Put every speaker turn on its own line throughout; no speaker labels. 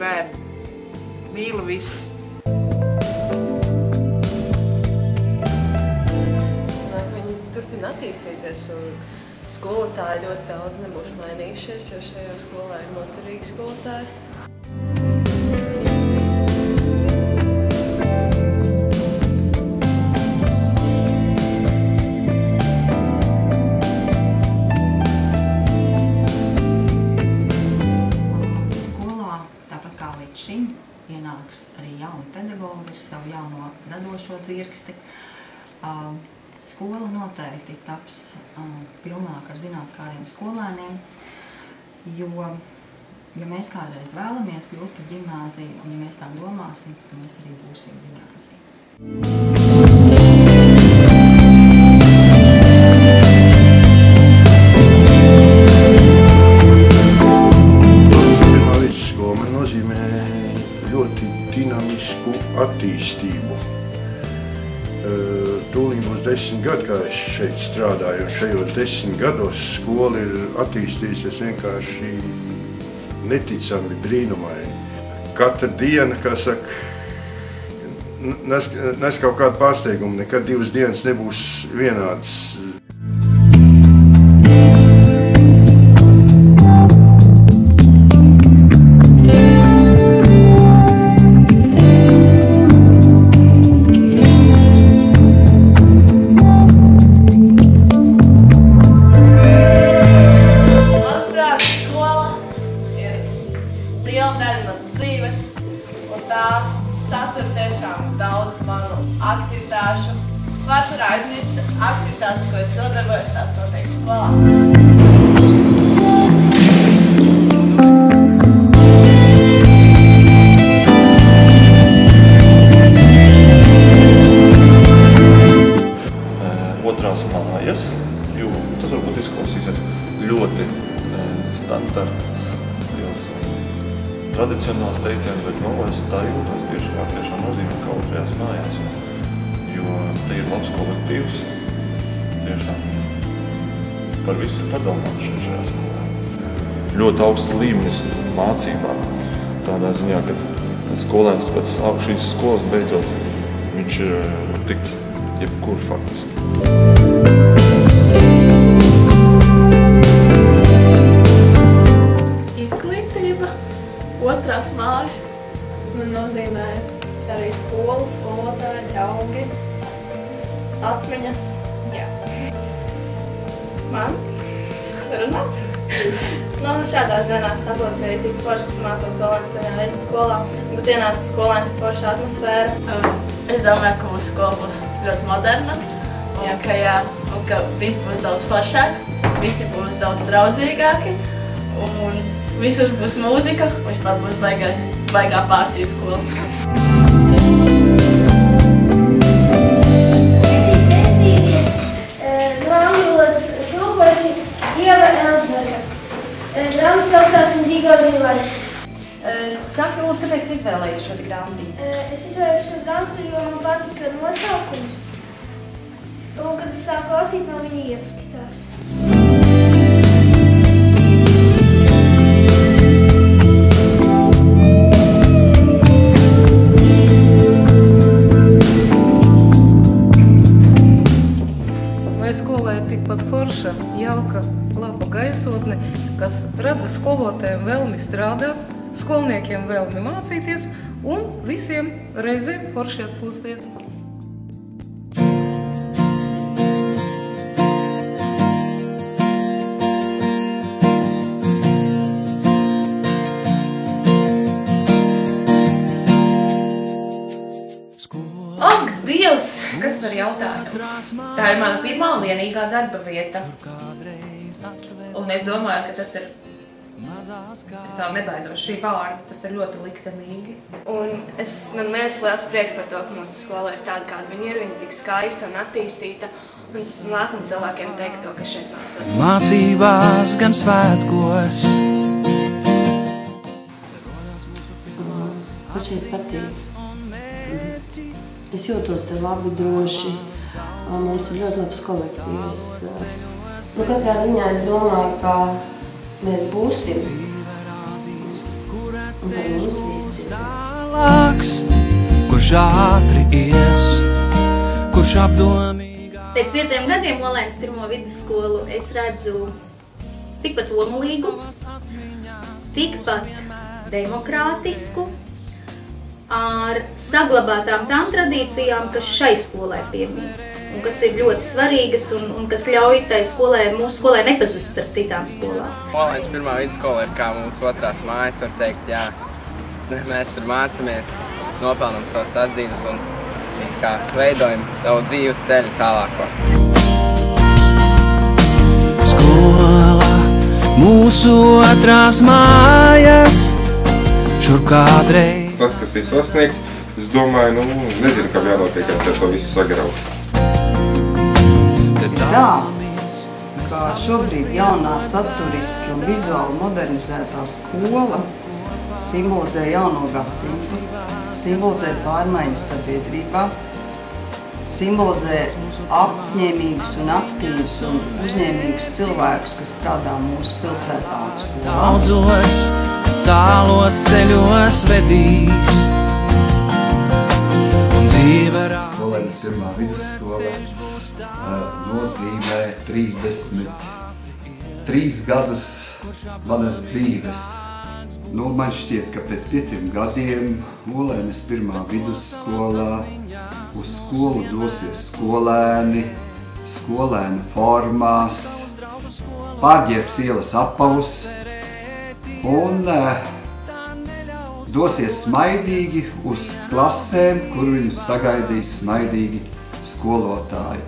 bērni. Mīlu visus.
Viņi turpina attīstīties un skolotāji ļoti daudz nebūs mainījušies, jo šajā skolā ir noturīgi skolotāji.
Ienāks arī jauni pedagogi ar savu jauno radošo dzirksti. Skola noteikti taps pilnāk ar zinātnēkādiem skolēniem, jo, ja mēs kādreiz vēlamies kļūt par ģimnāziju, un ja mēs tā domāsim, tad mēs arī būsim ģimnāzija.
Ļoti dinamisku attīstību. Tūlīt būs 10 gadi, kā es šeit strādāju, un šajos 10 gados skola ir attīstījusies vienkārši neticami brīnumaini. Katra diena, kā saka, nes kaut kādu pārsteigumu, nekad 2 dienas nebūs vienādas.
Liela daļa manas dzīves, un tā satur tiešām daudz manu aktivitāšu. Pārsvarā es visas aktivitātes, ko es nodarbojos, tās notiek skolā.
Otrās mājas, jo tas varbūt izklausīsies ļoti standarts, tradicionāls teiciens, bet es tā jūtos tiešām nozīmē kā otrajās mājās, jo te ir labs kolektīvs, tiešām par visu ir padomāts šajā skolā. Ļoti augsts līmenis mācībām, tādā ziņā, ka skolēns pēc šīs skolas beidzot, viņš ir tikt jebkur faktiski.
Otrās mājas nozīmē arī skolu, skolotāji, draugi, atmiņas. Jā. Man? Runāt? Šādās dienās saprotu, ka ir tik forši, kas mācos Dolēnas pirmajā veids skolā, bet ienāca skolā tik forša atmosfēra. Es domāju, ka mūsu skola būs ļoti moderna, un ka viss būs daudz foršāk, visi būs daudz draudzīgāki, un visur būs mūzika, vispār būs baigā pārtīju skola.
Grāmatas tulkojusi Ieva Elsberga. Grāmatas saucās Indigo zilais.
Saki, lūdzu, kāpēc tu izvēlējies šo grāmatu?
Es izvēlējos šo grāmatu, jo man patika nosaukums. Un, kad es sāku lasīt, man viņa iepatikās.
Skolā ir tikpat forša, jauka, laba gaisotne, kas rada skolotājiem vēlmi strādāt, skolniekiem vēlmi mācīties un visiem reizēm forši atpūsties.
Ak, Dievs! Kas par jautājumu? Tā ir mana pirmā un vienīgā darba vieta. Un es domāju, ka tas ir, es tā nebaidos šī vārda, tas ir ļoti liktenīgi. Un man liels prieks par to, ka mūsu skola ir tāda, kāda viņa ir, viņa tik skaista un attīstīta. Un es esmu lepna cilvēkiem teikt to, ka šeit mācos.
Mācībās gan svētkos.
Man šeit patīk. Es jūtos te labi, droši. Mums ir ļoti labs kolektīvs. Katrā ziņā es domāju, ka mēs būsim. Un par mums
Kurš ātri ies, kurš apdomīgā.
Pēc 5 gadiem Olainas pirmo vidusskolu es redzu tikpat omulīgu, tikpat demokrātisku, ar saglabātām tām tradīcijām, kas šai skolai piemīt, un kas ir ļoti svarīgas un kas ļauj tai skolai, mūsu skolai nepazust starp citām skolām.
Olainas pirmā vidusskola ir kā mūsu otrās mājas, var teikt, jā. Mēs tur mācamies, nopelnam savas atzīmes un kā veidojam savu dzīves ceļu tālāko.
Skola, mūsu otrās mājas, šur kādreiz.
Tas, kas ir sasniegts, es domāju, nezinu, kam jānotiek, ar to visu sagraut.
Tā, kā šobrīd jaunā saturiski un vizuāli modernizētā skola simbolizē jauno gadsimtu, simbolizē pārmaiņas sabiedrībā, simbolizē apņēmīgus un aktīvus un uzņēmīgus cilvēkus, kas strādā mūsu pilsētā un skolā.
Daudzos, tālos ceļos vedīs un dzīve rādīs.
Olainas pirmā vidusskola nozīmē 33 gadus manas dzīves. Man šķiet, ka pēc 5 gadiem Olainas pirmā vidusskolā uz skolu dosies skolēni, skolēnu formās, pārģērbs ielas apavus un dosies smaidīgi uz klasēm, kur viņus sagaidīs smaidīgi skolotāji.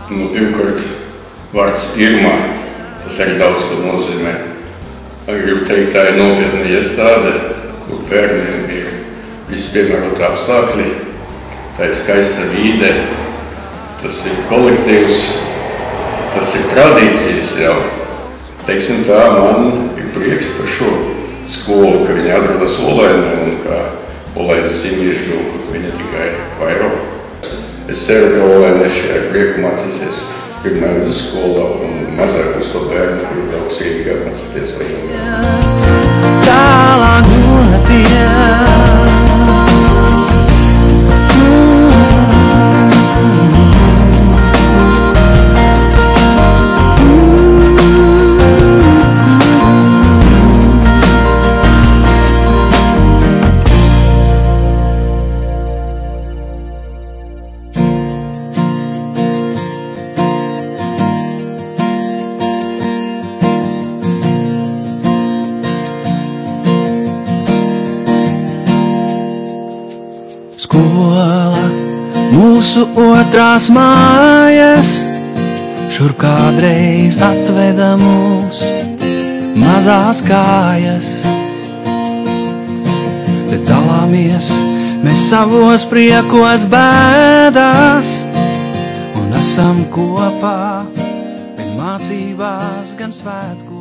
Pirmkārt, vārds pirmā, tas arī daudz ko nozīmē. Gribu teikt, tā ir nopietna iestāde, kur bērniem ir vispiemēroti apstākļi, tā ir skaista vide, tas ir kolektīvs, tas ir tradīcijas jau. Teiksim tā, man ir prieks par šo skolu, ka viņi atrodas Olainā un ka Olainas simtiešu viņa tikai vairo. Es ceru, ka olainieši ar prieku mācīsies pirmā vidusskolā un mazāk uz to bērnu, kuri brauks Rīgā mācīties vai
tālāk doties. Skola, mūsu otrās mājas, šur kādreiz atveda mūs mazās kājas. Te dalāmies mēs savos priekos bēdās un esam kopā gan mācībās, gan svētkos.